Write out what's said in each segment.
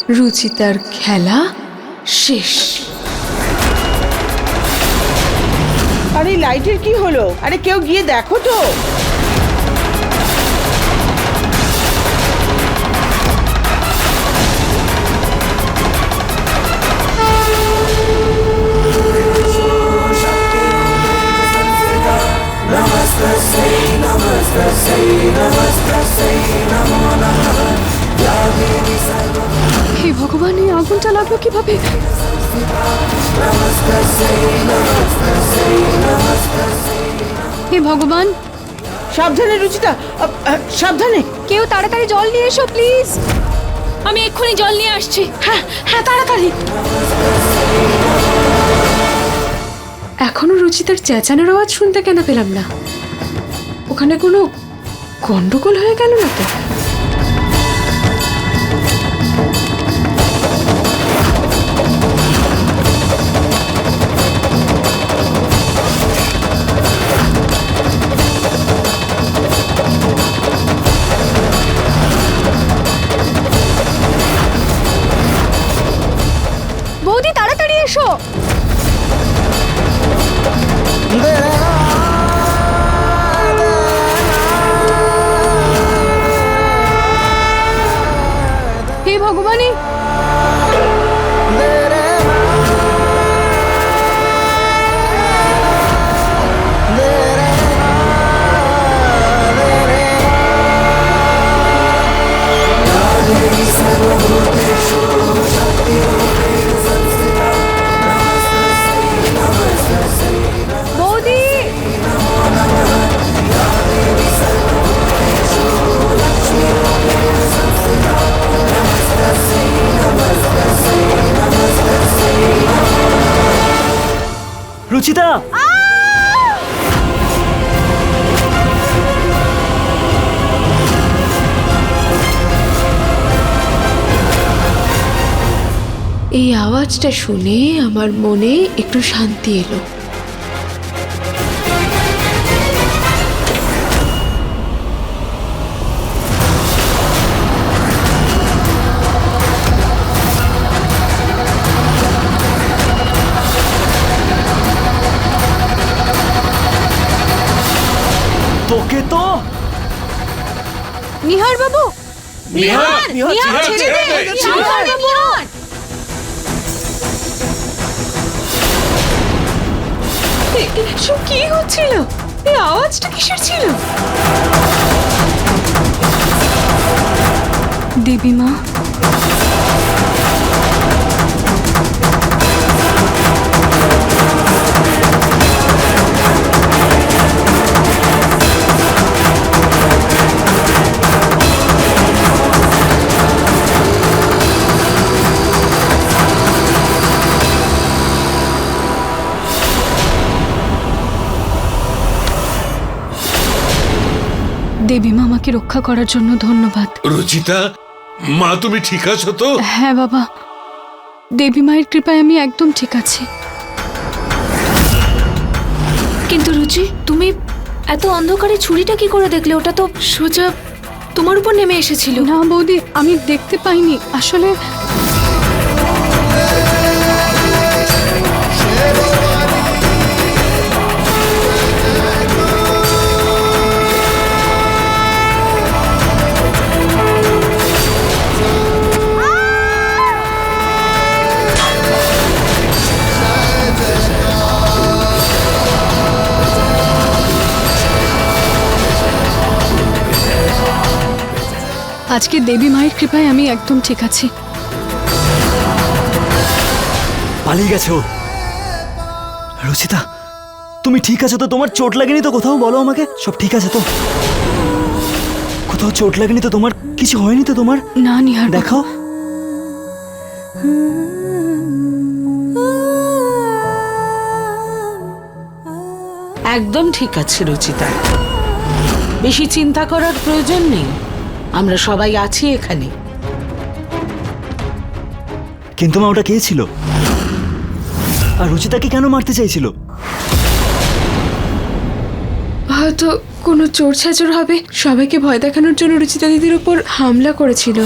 রুচিতার খেলা শেষ। আরে লাইটের কি হলো? আরে কেউ গিয়ে দেখো তো। হে ভগবান, এই আগুনটা লাগলো কিভাবে? হে ভগবান, সাবধানে রুচিতা, সাবধানে। কেউ তাড়াতাড়ি জল নিয়ে এসো প্লিজ। আমি এক্ষুনি জল নিয়ে আসছি। হ্যাঁ হ্যাঁ, তাড়াতাড়ি। এখনো রুচিতার চেঁচানোর আওয়াজ শুনতে কেন পেলাম না? ওখানে কোনো গন্ডগোল হয়ে গেল না তো? বৌদি তাড়াতাড়ি এসো। হে ভগবানী, বৌদি। রুচিতা, এই আওয়াজটা শুনে আমার মনে একটু শান্তি এলো। তোকে তো নিহার বাবু, নিহার, নিহার ছেড়ে দে, নিহার বাবু। এসব কি হচ্ছিল? এই আওয়াজটা কিসের ছিল? দেবী মা, দেবী মা আমাকে রক্ষা করার জন্য ধন্যবাদ। রুচিতা, মা তুমি ঠিক আছো তো? হ্যাঁ বাবা, দেবী মায়ের কৃপায় আমি একদম ঠিক আছি। কিন্তু রুচি, তুমি এত অন্ধকারে ছুরিটা কি করে দেখলে? ওটা তো সোজা তোমার উপর নেমে এসেছিল। না বৌদি, আমি দেখতে পাইনি আসলে। আজকে দেবী মায়ের কৃপায় আমি একদম ঠিক আছি। পালিয়ে গেছো। রুচিতা, তুমি ঠিক আছো তো? তোমার চোট লাগেনি তো কোথাও? বলো আমাকে, সব ঠিক আছে তো? কোথাও চোট লাগেনি তো তোমার? কিছু হয়নি তো তোমার? না নিহার, দেখো। একদম ঠিক আছে রুচিতা, বেশি চিন্তা করার প্রয়োজন নেই। আমরা সবাই আছি এখানে। কিন্তু মা, ওটা কে ছিল? আর রুচিতাকে কেন মারতে চাইছিল? হয়তো কোনো চোর ছাচর হবে, সবাইকে ভয় দেখানোর জন্য রুচিতা দিদির উপর হামলা করেছিল।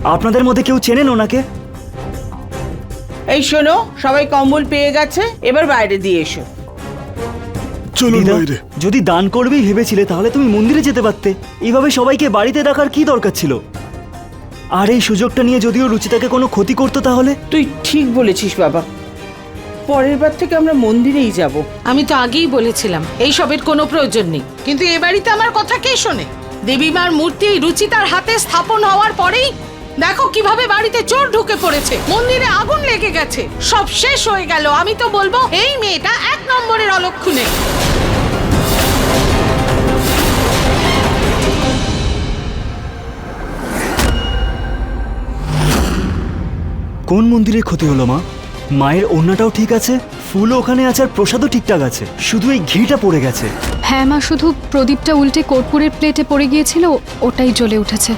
আপনাদের মধ্যে কেউ চেনেন ওনাকে? এই শোনো, সবাই কম্বল পেয়ে গেছে, এবার বাইরে দিয়ে এসো। দিদা, যদি দান করবেই ভেবেছিলে তাহলে তুমি মন্দিরে যেতে পারতে। এইভাবে সবাইকে বাড়িতে ডাকার কি দরকার ছিল? আর এই সুযোগটা নিয়ে যদিও রুচিতাকে কোনো ক্ষতি করতো তাহলে? তুই ঠিক বলেছিস বাবা, পরের বার থেকে আমরা মন্দিরেই যাব। আমি তো আগেই বলেছিলাম এইসবের কোনো প্রয়োজন নেই, কিন্তু এ বাড়িতে আমার কথা কে শোনে? দেবীমার মূর্তি রুচিতার হাতে স্থাপন হওয়ার পরেই দেখো কিভাবে বাড়িতে চোর ঢুকে পড়েছে, মন্দিরে আগুন লেগে গেছে, সব শেষ হয়ে গেল। আমি তো বলবো এই মেয়েটা 1 নম্বরের অলক্ষণে। কোন মন্দিরে ক্ষতি হলো মা? মায়ের ওড়নাটাও ঠিক আছে, ফুলও ওখানে আছে, আর প্রসাদও ঠিকঠাক আছে, শুধু এই ঘিটা পড়ে গেছে। হ্যাঁ মা, শুধু প্রদীপটা উল্টে কর্পূরের প্লেটে পড়ে গিয়েছিল, ওটাই জ্বলে উঠেছে।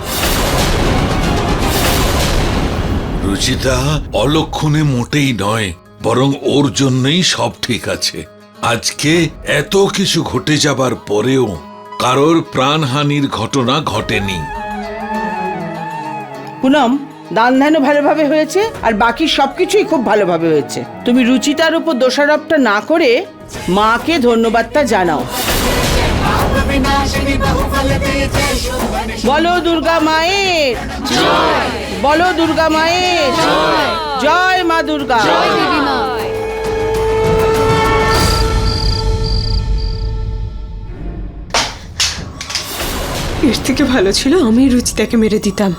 রুচিতা অলক্ষণে মোটেই নয়, বরং ওর জন্যই সব ঠিক আছে। আজকে এত কিছু ঘটে যাবার পরেও কারোর প্রাণহানির ঘটনা ঘটেনি। পুনম, দান ধ্যানও ভালোভাবে হয়েছে, আর বাকি সবকিছুই খুব ভালোভাবে হয়েছে। তুমি রুচিতার উপর দোষারোপটা না করে মাকে ধন্যবাদটা জানাও। বলো দুর্গা মায়ের জয়, বলো দুর্গা মায়ের জয়, জয় মা দুর্গা। এর থেকে ভালো ছিল আমি রুচিতাকে মেরে দিতাম।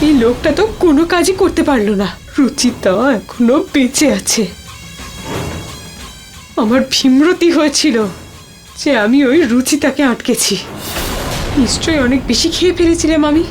এই লোকটা তো কোনো কাজই করতে পারলো না। রুচিতা এখনো বেঁচে আছে। আমার ভীমরতি হয়েছিল যে আমি ওই রুচিতাকে আটকেছি। নিশ্চয়ই অনেক বেশি খেয়ে ফেলেছিলাম আমি।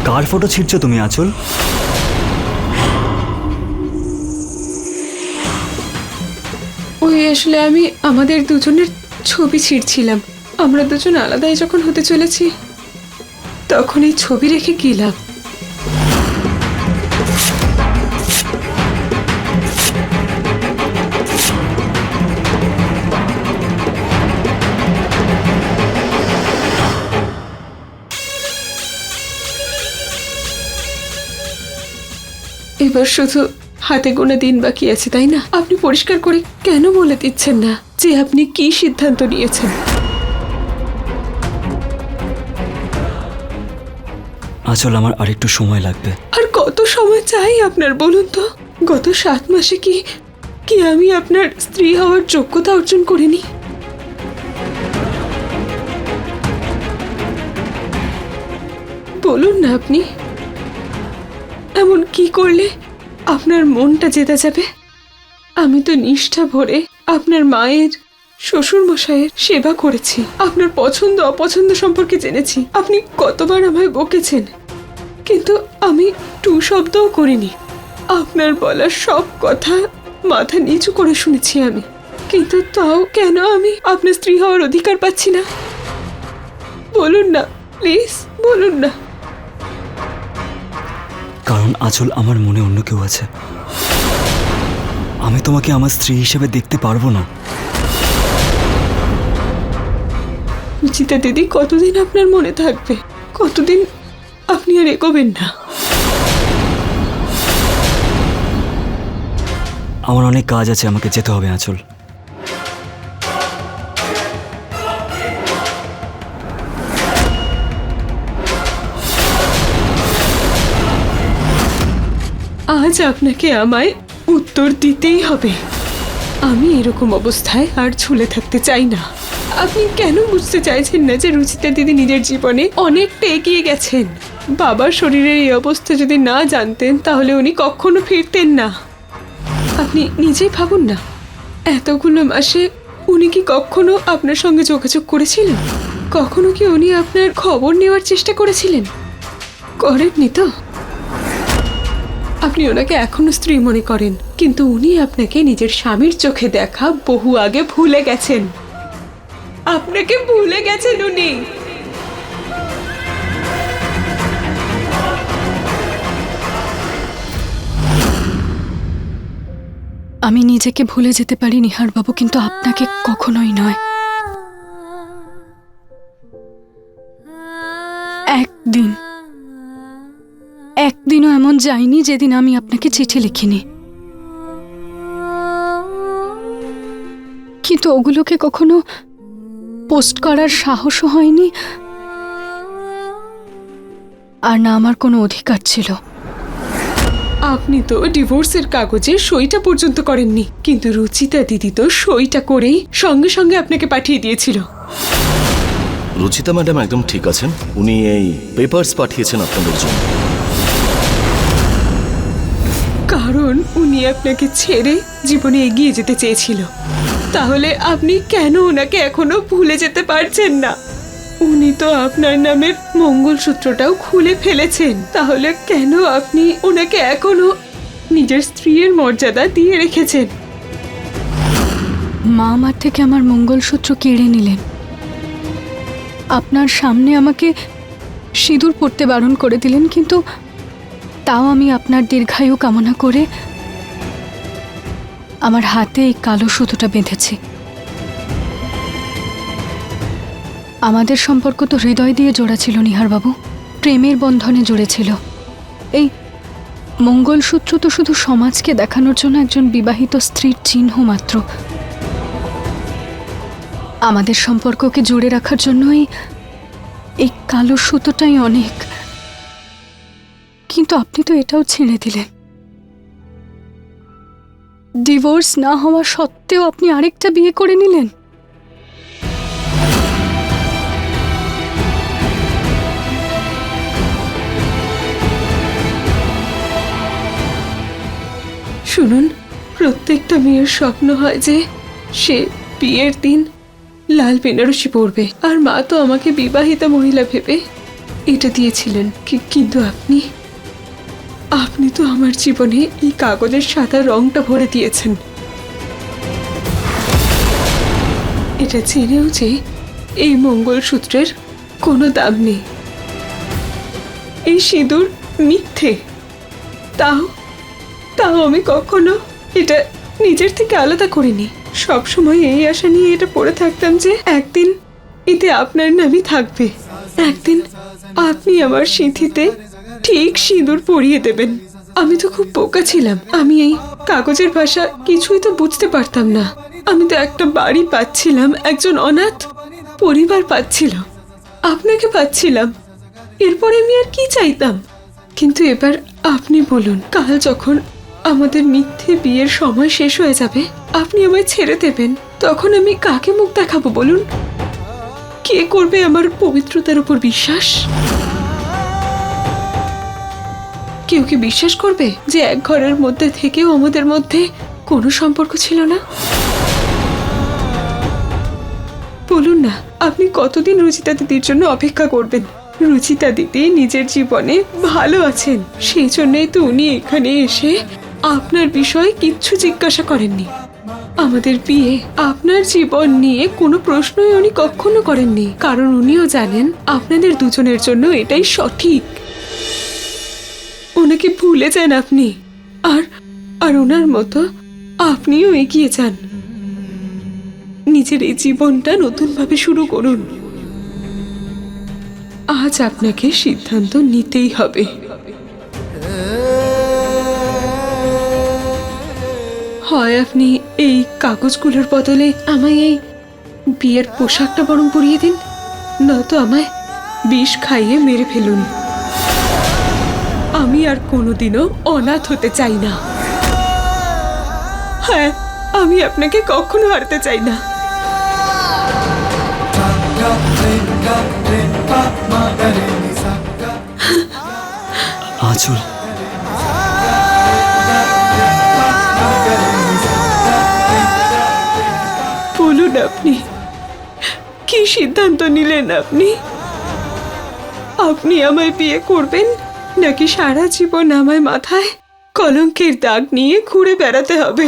কার ফটো ছিঁড়ছো তুমি আঁচল? ওই আসলে আমি আমাদের দুজনের ছবি ছিঁড়ছিলাম। আমরা দুজন আলাদাই যখন হতে চলেছি তখন এই ছবি রেখে গেলাম। এবার শুধু হাতে গোনা দিন বাকি আছে, তাই না? আপনি পরিষ্কার করে কেন বলে দিচ্ছেন না যে আপনি কি সিদ্ধান্ত নিয়েছেন? আঁচল, আমার আরেকটু সময় লাগবে। আর কত সময় চাই আপনার বলুন তো? গত 7 মাসে কি আমি আপনার স্ত্রী হওয়ার যোগ্যতা অর্জন করিনি? বলুন না আপনি, এমন কি করলে আপনার মনটা জেতা যাবে? আমি তো নিষ্ঠা ভরে আপনার মায়ের, শ্বশুর মশাইয়ের সেবা করেছি। আপনার পছন্দ অপছন্দ সম্পর্কে জেনেছি। আপনি কতবার আমায় বকেছেন, কিন্তু আমি টু শব্দও করিনি। আপনার বলা সব কথা মাথা নিচু করে শুনেছি আমি। কিন্তু তাও কেন আমি আপনার স্ত্রী হওয়ার অধিকার পাচ্ছি না? বলুন না প্লিজ, বলুন না। কারণ আঁচল, আমার মনে অন্য কেউ আছে। আমি তোমাকে আমার স্ত্রী হিসেবে দেখতে পারবো না। রুচিতা দিদি কতদিন আপনার মনে থাকবে? কতদিন আপনি আর এগোবেন না? আমার অনেক কাজ আছে, আমাকে যেতে হবে আঁচল। আজ আপনাকে আমায় উত্তর দিতেই হবে। আমি এরকম অবস্থায় আর ঝুলে থাকতে চাই না। আপনি কেন বুঝতে চাইছেন না যে রুচিতা দিদি নিজের জীবনে অনেকটা এগিয়ে গেছেন? বাবার শরীরের এই অবস্থা যদি না জানতেন তাহলে উনি কখনো ফিরতেন না। আপনি নিজেই ভাবুন না, এতগুলো মাসে উনি কি কখনো আপনার সঙ্গে যোগাযোগ করেছিলেন? কখনো কি উনি আপনার খবর নেওয়ার চেষ্টা করেছিলেন? করেননি তো? আপনি ওনাকে এখনো স্ত্রী মনে করেন, কিন্তু উনি আপনাকে নিজের স্বামীর চোখে দেখা বহু আগে ভুলে গেছেন। আপনাকে ভুলে গেছেন উনি। আমি নিজেকে ভুলে যেতে পারি নিহারবাবু, কিন্তু আপনাকে কখনোই নয়। একদিনও এমন যায়নি যেদিন আমি আপনাকে চিঠি লিখিনি, কিন্তু ওগুলোকে কখনো পোস্ট করার সাহসও হয়নি, আর না আমার কোনো অধিকার ছিল। আপনি তো ডিভোর্সের কাগজে সইটা পর্যন্ত করেননি, কিন্তু রুচিতা দিদি তো সইটা করেই সঙ্গে সঙ্গে আপনাকে পাঠিয়ে দিয়েছিল। রুচিতা ম্যাডাম একদম ঠিক আছেন। উনি এই পেপারস পাঠিয়েছেন আপনাদের জন্য। কারণ উনি আপনাকে ছেড়ে জীবনে এগিয়ে যেতে চেয়েছিল। তাহলে আপনি কেন ওনাকে এখনো ভুলে যেতে পারছেন না? উনি তো আপনার নামের মঙ্গলসূত্রটাও খুলে ফেলেছেন। তাহলে কেন আপনি ওনাকে এখনো নিজের স্ত্রীর মর্যাদা দিয়ে রেখেছেন? মা আমার থেকে আমার মঙ্গলসূত্র কেড়ে নিলেন, আপনার সামনে আমাকে সিঁদুর পরতে বারণ করে দিলেন, কিন্তু তাও আমি আপনার দীর্ঘায়ু কামনা করে আমার হাতে এই কালো সুতোটা বেঁধেছি। আমাদের সম্পর্ক তো হৃদয় দিয়ে জোড়া ছিল নিহারবাবু, প্রেমের বন্ধনে জুড়েছিল। এই মঙ্গলসূত্র তো শুধু সমাজকে দেখানোর জন্য একজন বিবাহিত স্ত্রীর চিহ্ন মাত্র। আমাদের সম্পর্ককে জুড়ে রাখার জন্যই এই কালো সুতোটাই অনেক। কিন্তু আপনি তো এটাও ছেড়ে দিলেন। ডিভোর্স না হওয়া সত্ত্বেও আপনি আরেকটা বিয়ে করে নিলেন। শুনুন, প্রত্যেকটা মেয়ের স্বপ্ন হয় যে সে বিয়ের দিন লাল বেনারসি পরবে, আর মা তো আমাকে বিবাহিতা মহিলা ভেবে এটা দিয়েছিলেন। কিন্তু আপনি তো আমার জীবনে এই কাগজের সাদা রংটা ভরে দিয়েছেন, এটা জেনেও যে এই মঙ্গলসূত্রের কোনো দাম নেই। এই সিঁদুর মিথ্যে, তাও আমি কখনো এটা নিজের থেকে আলাদা করিনি। সবসময় এই আশা নিয়ে এটা পড়ে থাকতাম যে একদিন এতে আপনার নামই থাকবে, একদিন আপনি আমার সিঁথিতে ঠিক সিঁদুর পরিয়ে দেবেন। আমি তো খুব বোকা ছিলাম, আমি এই কাগজের ভাষা কিছুই তো বুঝতে পারতাম না। আমি তো একটা বাড়ি পাচ্ছিলাম, একজন অনাথ পরিবার পাচ্ছিল, আপনাকে পাচ্ছিলাম, এরপরে আমি আর কি চাইতাম? কিন্তু এবার আপনি বলুন, কাল যখন আমাদের মিথ্যে বিয়ের সময় শেষ হয়ে যাবে, আপনি আমায় ছেড়ে দেবেন, তখন আমি কাকে মুখ দেখাবো বলুন? কে করবে আমার পবিত্রতার উপর বিশ্বাস? কেউ কি বিশ্বাস করবে যে এক ঘরের মধ্যে থেকেও আমাদের মধ্যে কোনো সম্পর্ক ছিল না? বলুন না, আপনি কতদিন রুচিতা দিদির জন্য অপেক্ষা করবেন? রুচিতা দিদি নিজের জীবনে ভালো আছেন, সেই জন্যই তো উনি এখানে এসে আপনার বিষয়ে কিচ্ছু জিজ্ঞাসা করেননি। আমাদের বিয়ে, আপনার জীবন নিয়ে কোনো প্রশ্নই উনি কখনো করেননি, কারণ উনিও জানেন আপনাদের দুজনের জন্য এটাই সঠিক। ওনাকে ভুলে যান আপনি, আর ওনার মতো আপনিও এগিয়ে যান, নিজের এই জীবনটা নতুনভাবে শুরু করুন। আজ আপনাকে সিদ্ধান্ত নিতেই হবে। হয় আপনি এই কাগজগুলোর বদলে আমায় এই বিয়ের পোশাকটা বরং পরিয়ে দিন, নয়তো আমায় বিষ খাইয়ে মেরে ফেলুন। আমি আর কোনোদিনও অনাথ হতে চাই না। হ্যাঁ, আমি আপনাকে কখনো হারতে চাই না। আঁচল, বলুন আপনি কি সিদ্ধান্ত নিলেন? আপনি আমায় বিয়ে করবেন, নাকি সারা জীবন আমায় মাথায় কলঙ্কের দাগ নিয়ে ঘুরে বেড়াতে হবে?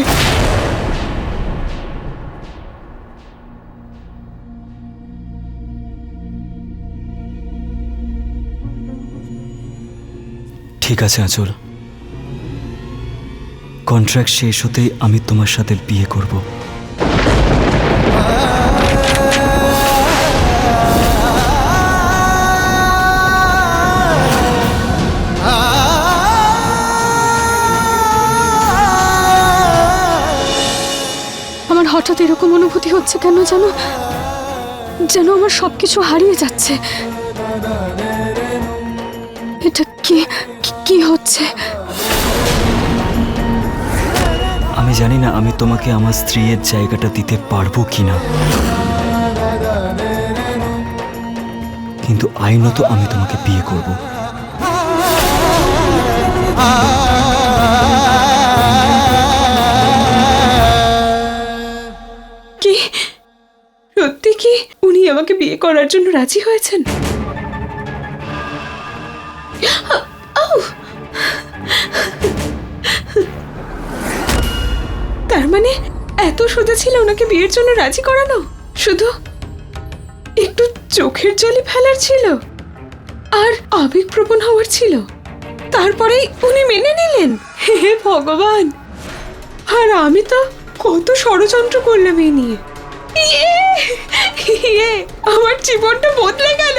ঠিক আছে আঁচল, কন্ট্রাক্ট শেষ হতেই আমি তোমার সাথে বিয়ে করব। আমার হঠাৎ এরকম অনুভূতি হচ্ছে কেন জানো, যেন আমার সবকিছু হারিয়ে যাচ্ছে। এটা কি হচ্ছে? আমি জানি না আমি তোমাকে আমার স্ত্রীর জায়গাটা দিতে পারবো কিনা, কিন্তু আইনত আমি তোমাকে বিয়ে করব। কি সত্যি কি উনি আমাকে বিয়ে করার জন্য রাজি হয়েছেন? তার মানে এত সোজা ছিল ওনাকে বিয়ের জন্য রাজি করানো? শুধু একটু চোখের জলে ফেলার ছিল আর আবেগপ্রবণ হওয়ার ছিল, তারপরেই উনি মেনে নিলেন। হে ভগবান! আর আমি তো কত ষড়যন্ত্র করলাম এই নিয়ে। আমার জীবনটা বদলে গেল।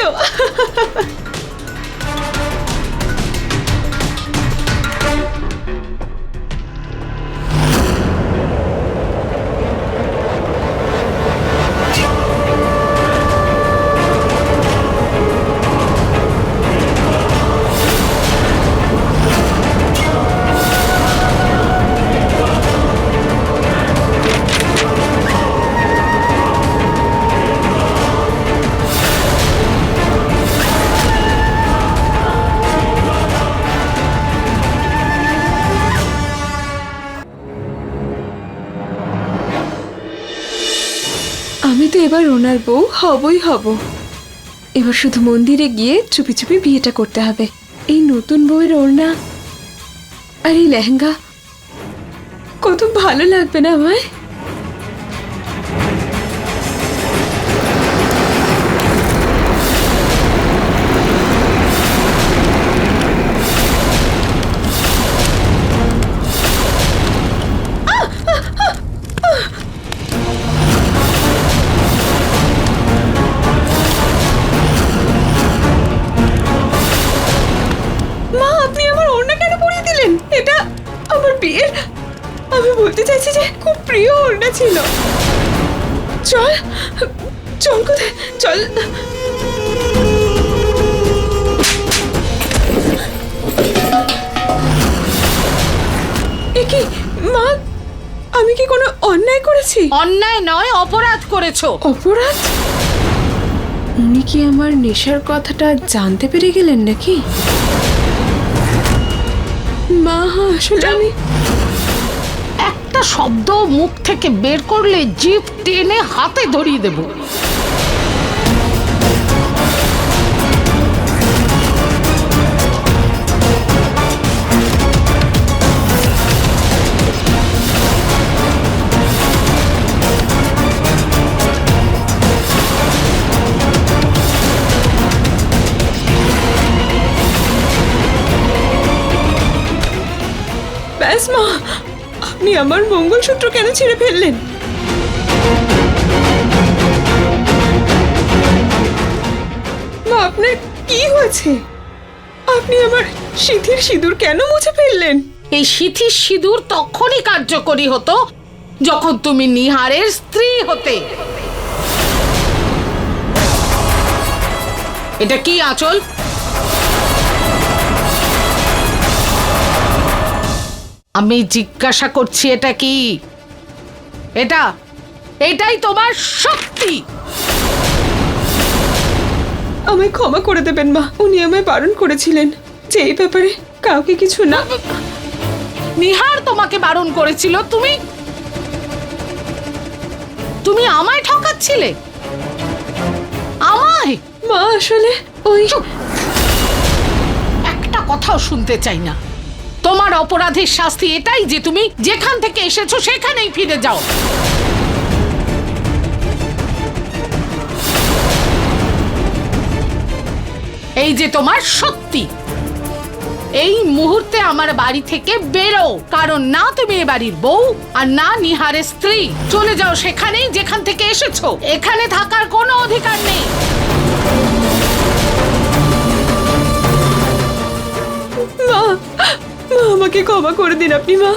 আমি তো এবার ওনার বউ হবই হব। এবার শুধু মন্দিরে গিয়ে চুপি চুপি বিয়েটা করতে হবে। এই নতুন বউয়ের ওড়না আর এই লেহেঙ্গা কত ভালো লাগবে না আমায়। এটা আমার বিয়ের, আমি বলতে চাইছি যে খুব প্রিয় ওড়না ছিল। চল চল কোথায় চল। কি মা, আমি কি কোনো অন্যায় করেছি? অন্যায় নয়, অপরাধ করেছো। অপরাধ? উনি কি আমার নেশার কথাটা জানতে পেরে গেলেন নাকি? মা আসলে আমি একটা শব্দ মুখ থেকে বের করলে জিভ টেনে হাতে ধরিয়ে দেব। ব্যাস মা, আপনি আমার মঙ্গলসূত্র কেন ছিঁড়ে ফেললেন? মা আপনার কি হয়েছে? আপনি আমার সিঁথির সিঁদুর কেন মুছে ফেললেন? এই সিঁথির সিঁদুর তখনই কার্যকরী হতো যখন তুমি নিহারের স্ত্রী হতে। এটা কি আঁচল? আমি জিজ্ঞাসা করছি এটা কি? এটাই তোমার শক্তি। আমায় ক্ষমা করে দেবেন মা, উনি আমায় বারণ করেছিলেন যে এই ব্যাপারে কাউকে কিছু না। নিহার তোমাকে বারণ করেছিল? তুমি আমায় ঠকাচ্ছিলে? আমায়? মা আসলে ওই একটা কথাও শুনতে চাই না। তোমার অপরাধের শাস্তি এটাই যে তুমি যেখান থেকে এসেছো সেখানেই ফিরে যাও। এই যে তোমার সত্যি, এই মুহূর্তে আমার বাড়ি থেকে বেরো, কারণ না তুমি এ বাড়ির বউ আর না নিহারের স্ত্রী। চলে যাও সেখানেই যেখান থেকে এসেছো, এখানে থাকার কোনো অধিকার নেই। মা, মা আমাকে ক্ষমা করে দিন আপনি মা।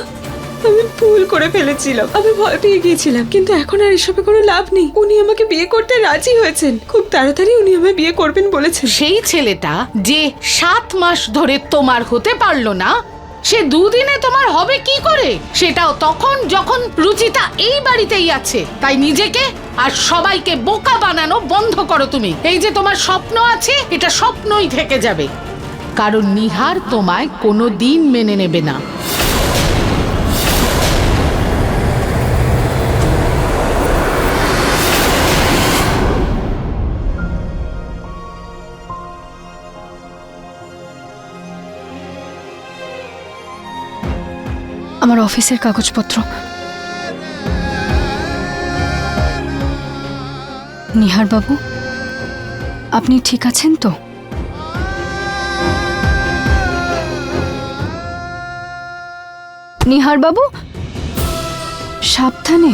আমি ভুল করে ফেলেছিলাম, আমি ভয় পেয়ে গিয়েছিলাম, কিন্তু এখন আর এসবে কোনো লাভ নেই। উনি আমাকে বিয়ে করতে রাজি হয়েছেন, খুব তাড়াতাড়ি উনি আমায় বিয়ে করবেন বলেছেন। সেই ছেলেটা যে 7 মাস ধরে তোমার হতে পারলো না, সে দুদিনে তোমার হবে কি করে? সেটাও তখন যখন রুচিতা এই বাড়িতেই আছে। তাই নিজেকে আর সবাইকে বোকা বানানো বন্ধ করো তুমি। এই যে তোমার স্বপ্ন আছে, এটা স্বপ্নই থেকে যাবে, কারণ নিহার তোমায় কোনো দিন মেনে নেবে না। আমার অফিসের কাগজপত্র। নিহার বাবু, আপনি ঠিক আছেন তো? নিহার বাবু, সাবধানে।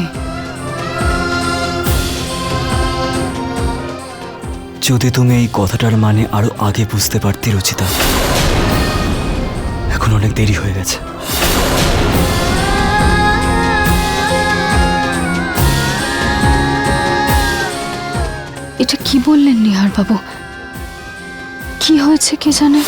যদি তুমি এই কথাটার মানে আরো আগে বুঝতে পারতে রুচিতা, এখন অনেক দেরি হয়ে গেছে। এটা কি বললেন নিহার বাবু? কি হয়েছে কে জানে?